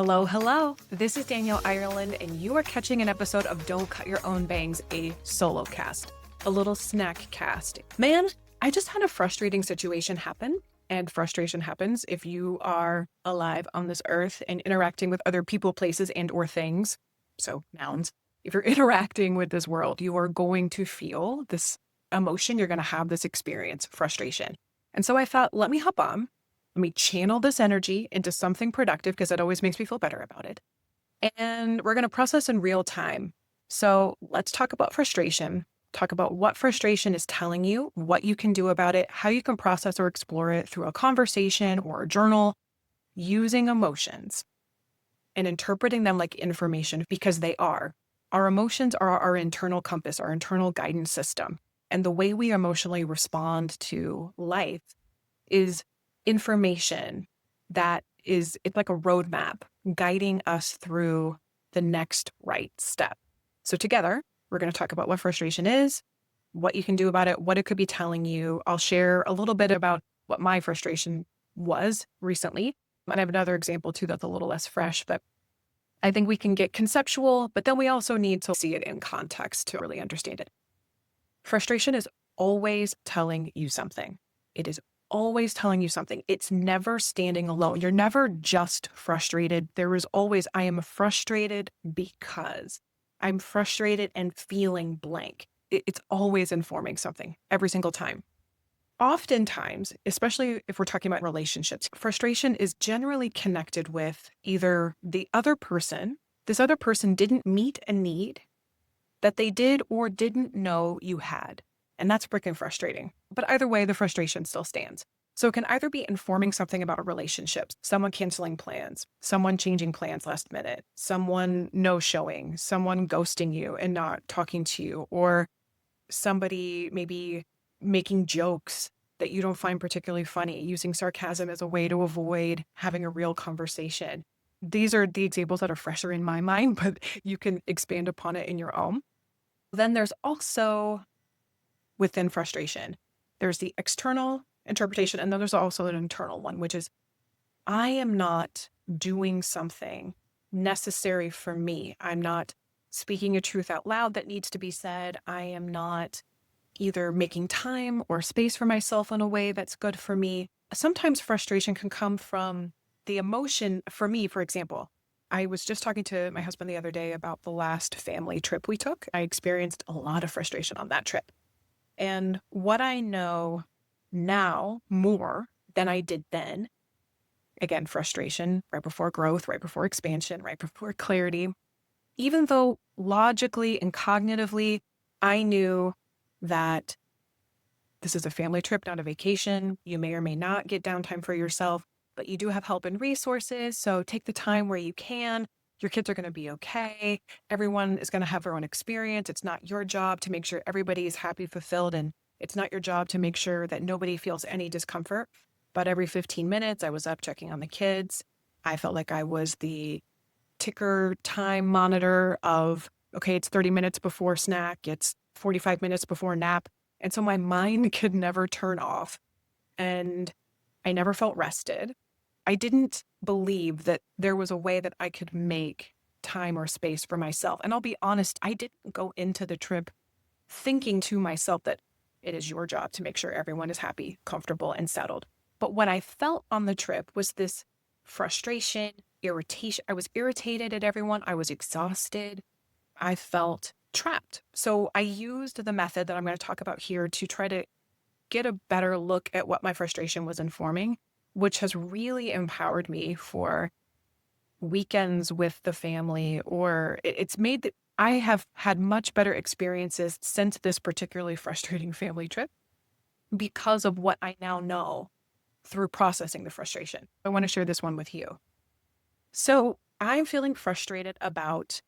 Hello, hello. This is Danielle Ireland, and you are catching an episode of Don't Cut Your Own Bangs, a solo cast, a little snack cast. Man, I just had a frustrating situation happen, and frustration happens if you are alive on this earth and interacting with other people, places, and or things. So nouns. If you're interacting with this world, you are going to feel this emotion. You're going to have this experience, frustration. And so I thought, let me hop on. Let me channel this energy into something productive because it always makes me feel better about it. And we're going to process in real time. So let's talk about frustration, talk about what frustration is telling you, what you can do about it, how you can process or explore it through a conversation or a journal, using emotions and interpreting them like information because they are. Our emotions are our internal compass, our internal guidance system. And the way we emotionally respond to life is information it's like a roadmap guiding us through the next right step. So together, we're going to talk about what frustration is, what you can do about it, what it could be telling you. I'll share a little bit about what my frustration was recently. And I have another example too that's a little less fresh, but I think we can get conceptual, but then we also need to see it in context to really understand it. Frustration is always telling you something. It is always telling you something. It's never standing alone. You're never just frustrated. There is always, I am frustrated because I'm frustrated and feeling blank. It's always informing something every single time. Oftentimes, especially if we're talking about relationships, frustration is generally connected with either the other person, this other person didn't meet a need that they did or didn't know you had. And that's freaking frustrating. But either way, the frustration still stands. So it can either be informing something about relationships, someone canceling plans, someone changing plans last minute, someone no-showing, someone ghosting you and not talking to you, or somebody maybe making jokes that you don't find particularly funny, using sarcasm as a way to avoid having a real conversation. These are the examples that are fresher in my mind, but you can expand upon it in your own. Then there's also within frustration, there's the external interpretation, and then there's also an internal one, which is I am not doing something necessary for me. I'm not speaking a truth out loud that needs to be said. I am not either making time or space for myself in a way that's good for me. Sometimes frustration can come from the emotion. For me, for example, I was just talking to my husband the other day about the last family trip we took. I experienced a lot of frustration on that trip. And what I know now more than I did then, again, frustration right before growth, right before expansion, right before clarity, even though logically and cognitively, I knew that this is a family trip, not a vacation. You may or may not get downtime for yourself, but you do have help and resources. So take the time where you can. Your kids are going to be okay. Everyone is going to have their own experience. It's not your job to make sure everybody is happy, fulfilled, and it's not your job to make sure that nobody feels any discomfort. But every 15 minutes, I was up checking on the kids. I felt like I was the ticker time monitor of, okay, it's 30 minutes before snack. It's 45 minutes before nap. And so my mind could never turn off. And I never felt rested. I didn't believe that there was a way that I could make time or space for myself. And I'll be honest, I didn't go into the trip thinking to myself that it is your job to make sure everyone is happy, comfortable, and settled. But what I felt on the trip was this frustration, irritation. I was irritated at everyone. I was exhausted. I felt trapped. So I used the method that I'm going to talk about here to try to get a better look at what my frustration was informing, which has really empowered me for weekends with the family, or it's made that I have had much better experiences since this particularly frustrating family trip because of what I now know through processing the frustration. I want to share this one with you. So I'm feeling frustrated about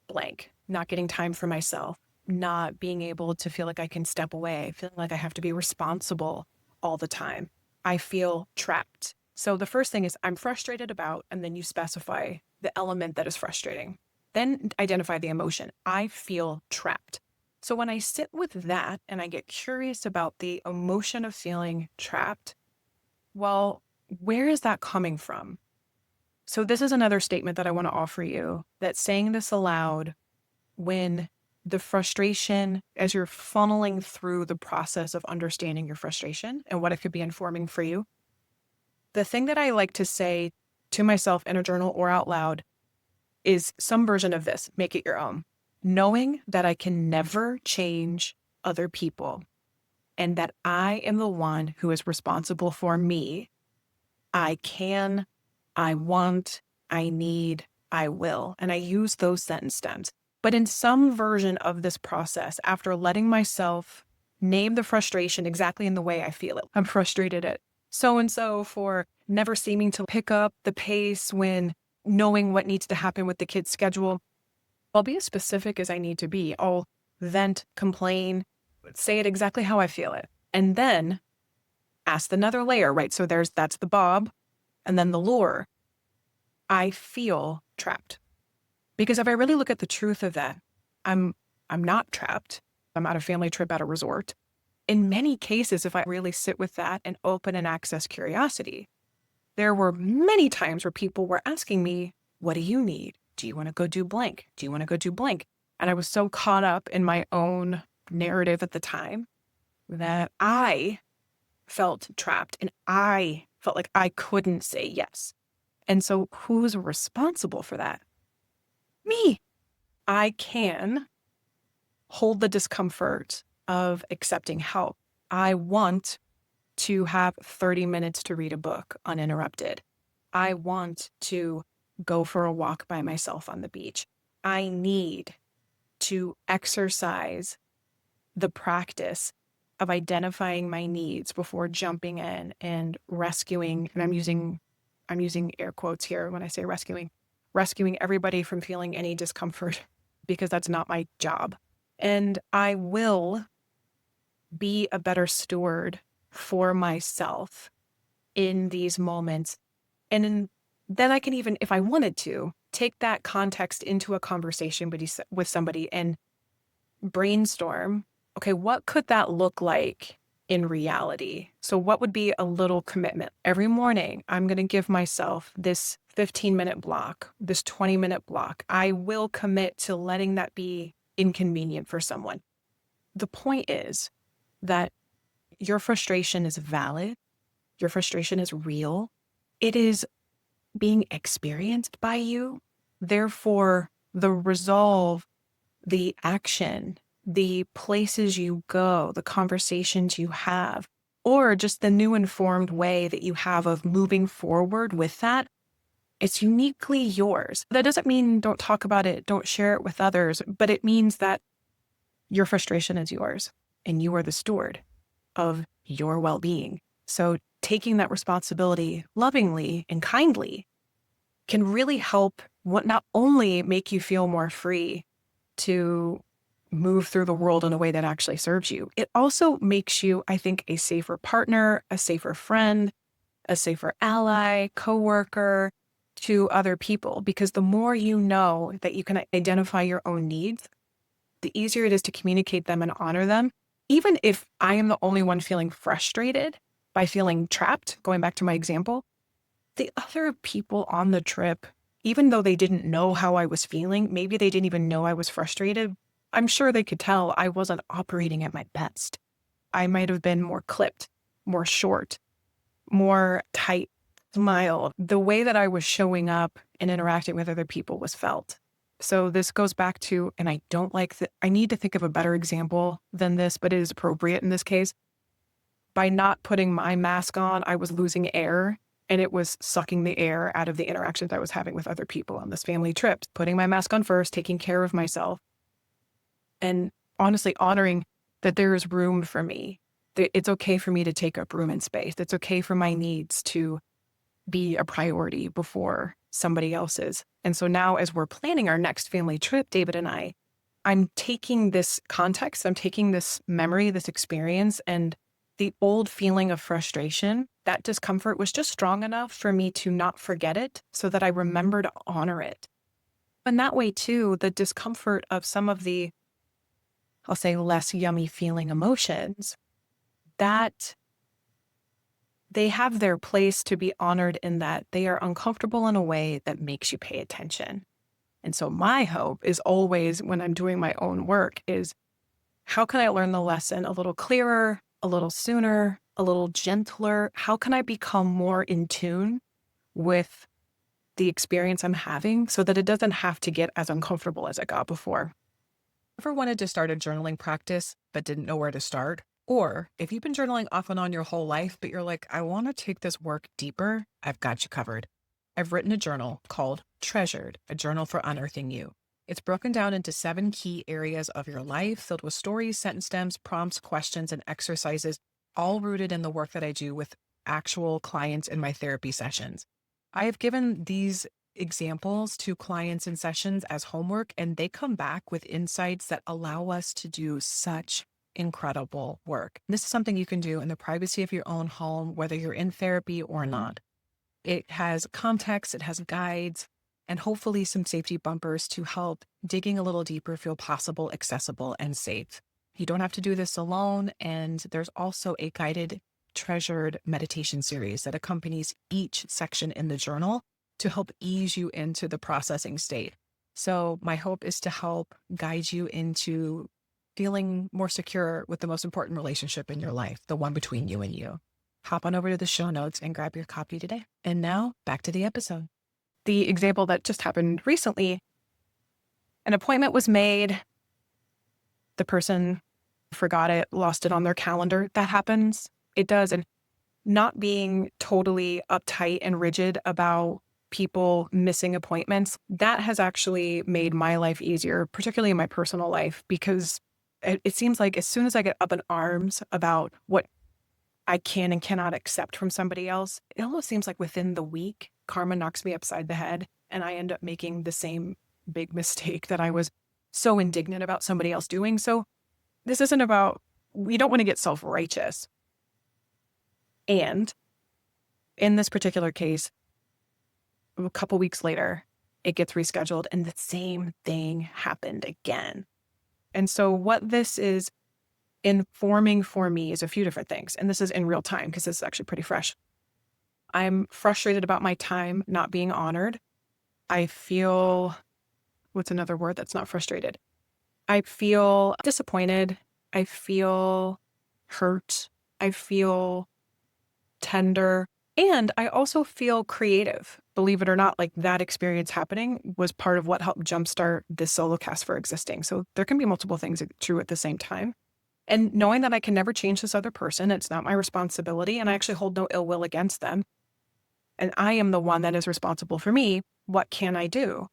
blank, not getting time for myself, not being able to feel like I can step away, feeling like I have to be responsible all the time. I feel trapped. So the first thing is I'm frustrated about, and then you specify the element that is frustrating. Then identify the emotion. I feel trapped. So when I sit with that and I get curious about the emotion of feeling trapped, well, where is that coming from? So this is another statement that I want to offer you, that saying this aloud when the frustration, as you're funneling through the process of understanding your frustration and what it could be informing for you, the thing that I like to say to myself in a journal or out loud is some version of this: make it your own. Knowing that I can never change other people and that I am the one who is responsible for me. I can, I want, I need, I will. And I use those sentence stems. But in some version of this process, after letting myself name the frustration exactly in the way I feel it, I'm frustrated at so-and-so for never seeming to pick up the pace when knowing what needs to happen with the kid's schedule. I'll be as specific as I need to be. I'll vent, complain, say it exactly how I feel it. And then ask another layer, right? So that's the Bob, and then the lure. I feel trapped. Because if I really look at the truth of that, I'm not trapped. I'm at a family trip at a resort. In many cases, if I really sit with that and open and access curiosity, there were many times where people were asking me, what do you need? Do you want to go do blank? Do you want to go do blank? And I was so caught up in my own narrative at the time that I felt trapped and I felt like I couldn't say yes. And so who's responsible for that? Me. I can hold the discomfort of accepting help. I want to have 30 minutes to read a book uninterrupted. I want to go for a walk by myself on the beach. I need to exercise the practice of identifying my needs before jumping in and rescuing, and I'm using air quotes here when I say rescuing everybody from feeling any discomfort, because that's not my job. And I will be a better steward for myself in these moments. And then I can even, if I wanted to, take that context into a conversation with somebody and brainstorm, okay, what could that look like in reality? So what would be a little commitment? Every morning, I'm going to give myself this 15-minute block, this 20-minute block. I will commit to letting that be inconvenient for someone. The point is that your frustration is valid. Your frustration is real. It is being experienced by you. Therefore, the resolve, the action, the places you go, the conversations you have, or just the new informed way that you have of moving forward with that, it's uniquely yours. That doesn't mean don't talk about it, don't share it with others, but it means that your frustration is yours and you are the steward of your well-being. So taking that responsibility lovingly and kindly can really help not only make you feel more free to move through the world in a way that actually serves you, it also makes you, I think, a safer partner, a safer friend, a safer ally, coworker to other people. Because the more you know that you can identify your own needs, the easier it is to communicate them and honor them. Even if I am the only one feeling frustrated by feeling trapped, going back to my example, the other people on the trip, even though they didn't know how I was feeling, maybe they didn't even know I was frustrated, I'm sure they could tell I wasn't operating at my best. I might have been more clipped, more short, more tight, smiled. The way that I was showing up and interacting with other people was felt. So this goes back to, and I don't like that, I need to think of a better example than this, but it is appropriate in this case. By not putting my mask on, I was losing air, and it was sucking the air out of the interactions I was having with other people on this family trip. Putting my mask on first, taking care of myself, and honestly honoring that there is room for me. It's okay for me to take up room and space. It's okay for my needs to be a priority before somebody else's. And so now, as we're planning our next family trip, David and I'm taking this context, I'm taking this memory, this experience, and the old feeling of frustration, that discomfort was just strong enough for me to not forget it so that I remember to honor it. And that way too, the discomfort of some of the, I'll say, less yummy feeling emotions, that they have their place to be honored in that they are uncomfortable in a way that makes you pay attention. And so my hope is always when I'm doing my own work is how can I learn the lesson a little clearer, a little sooner, a little gentler? How can I become more in tune with the experience I'm having so that it doesn't have to get as uncomfortable as it got before? Ever wanted to start a journaling practice but didn't know where to start? Or if you've been journaling off and on your whole life, but you're like, I want to take this work deeper, I've got you covered. I've written a journal called Treasured, a journal for unearthing you. It's broken down into 7 key areas of your life filled with stories, sentence stems, prompts, questions, and exercises, all rooted in the work that I do with actual clients in my therapy sessions. I have given these examples to clients in sessions as homework, and they come back with insights that allow us to do such incredible work. This is something you can do in the privacy of your own home, whether you're in therapy or not. It has context, it has guides, and hopefully some safety bumpers to help digging a little deeper feel possible, accessible, and safe. You don't have to do this alone, and there's also a guided, treasured meditation series that accompanies each section in the journal to help ease you into the processing state. So my hope is to help guide you into feeling more secure with the most important relationship in your life, the one between you and you. Hop on over to the show notes and grab your copy today. And now back to the episode. The example that just happened recently, an appointment was made. The person forgot it, lost it on their calendar. That happens. It does. And not being totally uptight and rigid about people missing appointments, that has actually made my life easier, particularly in my personal life, because it seems like as soon as I get up in arms about what I can and cannot accept from somebody else, it almost seems like within the week, karma knocks me upside the head and I end up making the same big mistake that I was so indignant about somebody else doing. So this isn't about, we don't want to get self-righteous. And in this particular case, a couple weeks later, it gets rescheduled and the same thing happened again. And so what this is informing for me is a few different things. And this is in real time because this is actually pretty fresh. I'm frustrated about my time not being honored. I feel, what's another word that's not frustrated? I feel disappointed. I feel hurt. I feel tender. And I also feel creative. Believe it or not, like that experience happening was part of what helped jumpstart this solo cast for existing. So there can be multiple things true at the same time. And knowing that I can never change this other person, it's not my responsibility, and I actually hold no ill will against them. And I am the one that is responsible for me. What can I do?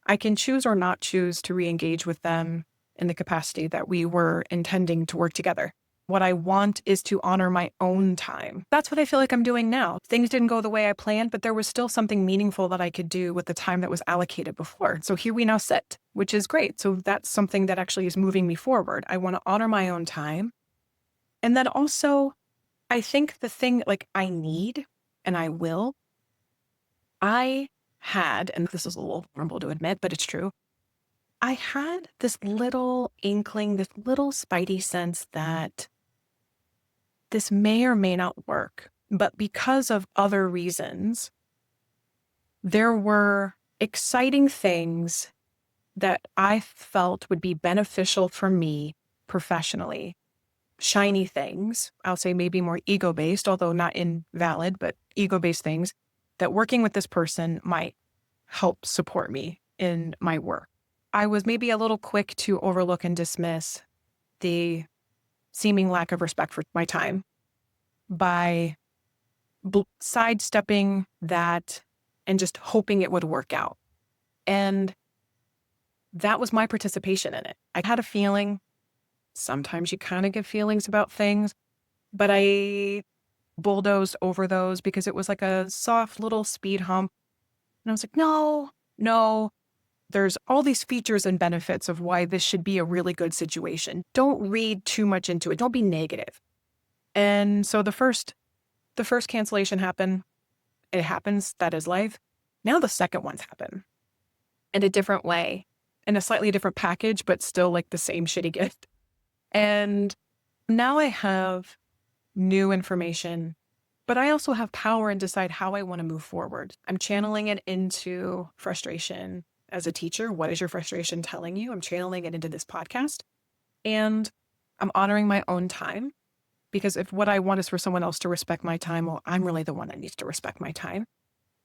I can choose or not choose to re-engage with them in the capacity that we were intending to work together. What I want is to honor my own time. That's what I feel like I'm doing now. Things didn't go the way I planned, but there was still something meaningful that I could do with the time that was allocated before. So here we now sit, which is great. So that's something that actually is moving me forward. I want to honor my own time. And then also, I think the thing like I need, and I will, I had, and this is a little rumble to admit, but it's true. I had this little inkling, this little spidey sense that this may or may not work, but because of other reasons, there were exciting things that I felt would be beneficial for me professionally. Shiny things, I'll say maybe more ego-based, although not invalid, but ego-based things that working with this person might help support me in my work. I was maybe a little quick to overlook and dismiss the seeming lack of respect for my time by sidestepping that and just hoping it would work out. And that was my participation in it. I had a feeling. Sometimes you kind of get feelings about things, but I bulldozed over those because it was like a soft little speed hump. And I was like, no, there's all these features and benefits of why this should be a really good situation. Don't read too much into it. Don't be negative. And so the first cancellation happened. It happens. That is life. Now the second one's happen in a different way, in a slightly different package, but still like the same shitty gift. And now I have new information But I also have power and decide how I want to move forward. I'm channeling it into frustration as a teacher. What is your frustration telling you? I'm channeling it into this podcast. And I'm honoring my own time, because if what I want is for someone else to respect my time, well, I'm really the one that needs to respect my time.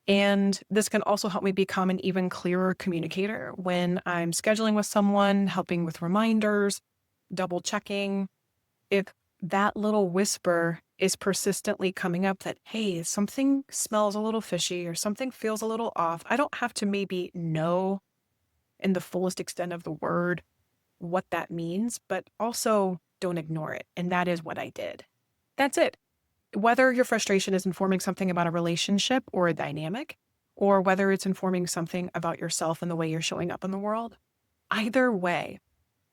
And this can also help me become an even clearer communicator when I'm scheduling with someone, helping with reminders, double checking. If that little whisper is persistently coming up that, hey, something smells a little fishy or something feels a little off, I don't have to maybe know in the fullest extent of the word what that means, but also don't ignore it. And that is what I did. That's it. Whether your frustration is informing something about a relationship or a dynamic, or whether it's informing something about yourself and the way you're showing up in the world, either way,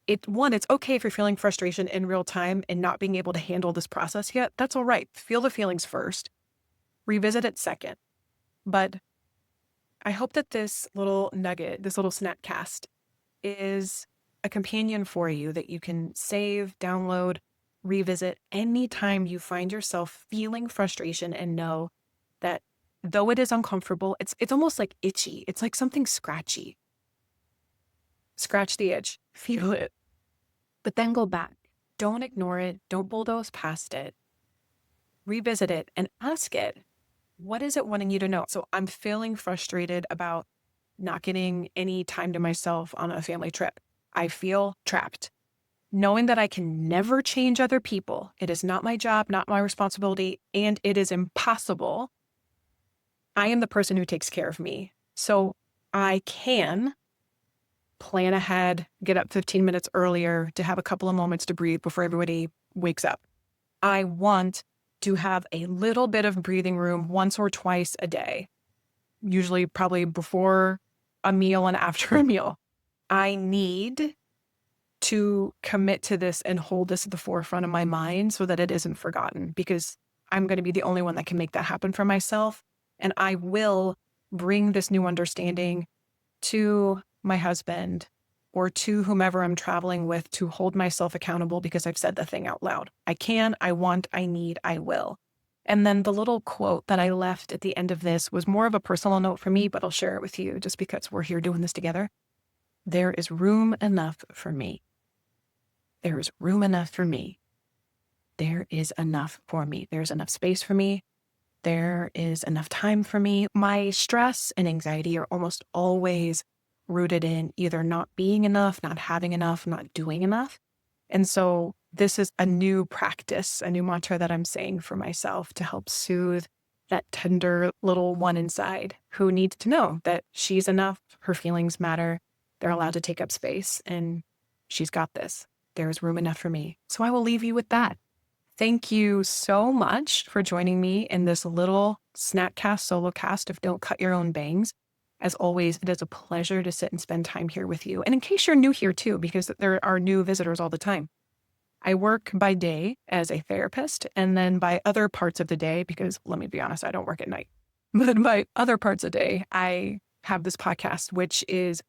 it's okay if you're feeling frustration in real time and not being able to handle this process yet. That's all right. Feel the feelings first, revisit it second. But I hope that this little nugget, this little snapcast, is a companion for you that you can save, download, revisit anytime you find yourself feeling frustration, and know that though it is uncomfortable, it's almost like itchy. It's like something scratchy. Scratch the itch, feel it, but then go back. Don't ignore it. Don't bulldoze past it. Revisit it and ask it, what is it wanting you to know? So I'm feeling frustrated about not getting any time to myself on a family trip. I feel trapped. Knowing that I can never change other people, it is not my job, not my responsibility, and it is impossible. I am the person who takes care of me. So I can plan ahead, get up 15 minutes earlier to have a couple of moments to breathe before everybody wakes up. I want to have a little bit of breathing room once or twice a day, usually probably before a meal and after a meal. I need to commit to this and hold this at the forefront of my mind so that it isn't forgotten, because I'm going to be the only one that can make that happen for myself. And I will bring this new understanding to my husband or to whomever I'm traveling with to hold myself accountable, because I've said the thing out loud. I can, I want, I need, I will. And then the little quote that I left at the end of this was more of a personal note for me, but I'll share it with you just because we're here doing this together. There is room enough for me. There is room enough for me. There is enough for me. There's enough space for me. There is enough time for me. My stress and anxiety are almost always rooted in either not being enough, not having enough, not doing enough. And so this is a new practice, a new mantra that I'm saying for myself to help soothe that tender little one inside who needs to know that she's enough, her feelings matter, they're allowed to take up space, and she's got this. There's room enough for me. So I will leave you with that. Thank you so much for joining me in this little snackcast, solo cast of Don't Cut Your Own Bangs. As always, it is a pleasure to sit and spend time here with you. And in case you're new here too, because there are new visitors all the time, I work by day as a therapist, and then by other parts of the day, because let me be honest, I don't work at night, but by other parts of the day, I have this podcast, which is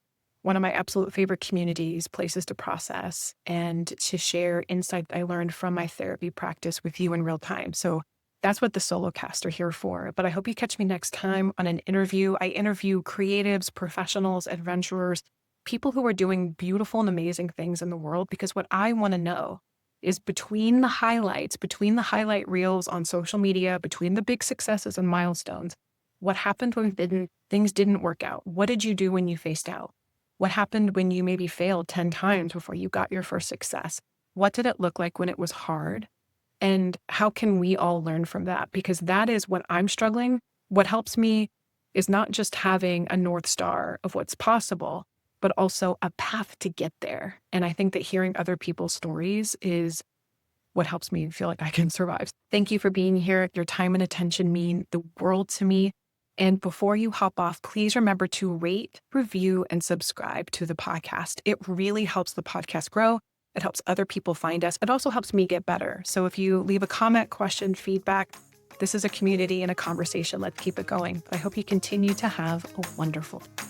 one of my absolute favorite communities, places to process and to share insight I learned from my therapy practice with you in real time. So that's what the solo cast are here for. But I hope you catch me next time on an interview. I interview creatives, professionals, adventurers, people who are doing beautiful and amazing things in the world, because what I want to know is between the highlights, between the highlight reels on social media, between the big successes and milestones, what happened when things didn't work out? What did you do when you faced out? What happened when you maybe failed 10 times before you got your first success? What did it look like when it was hard? And how can we all learn from that? Because that is what I'm struggling. What helps me is not just having a North Star of what's possible, but also a path to get there. And I think that hearing other people's stories is what helps me feel like I can survive. Thank you for being here. Your time and attention mean the world to me. And before you hop off, please remember to rate, review, and subscribe to the podcast. It really helps the podcast grow. It helps other people find us. It also helps me get better. So if you leave a comment, question, feedback, this is a community and a conversation. Let's keep it going. I hope you continue to have a wonderful day.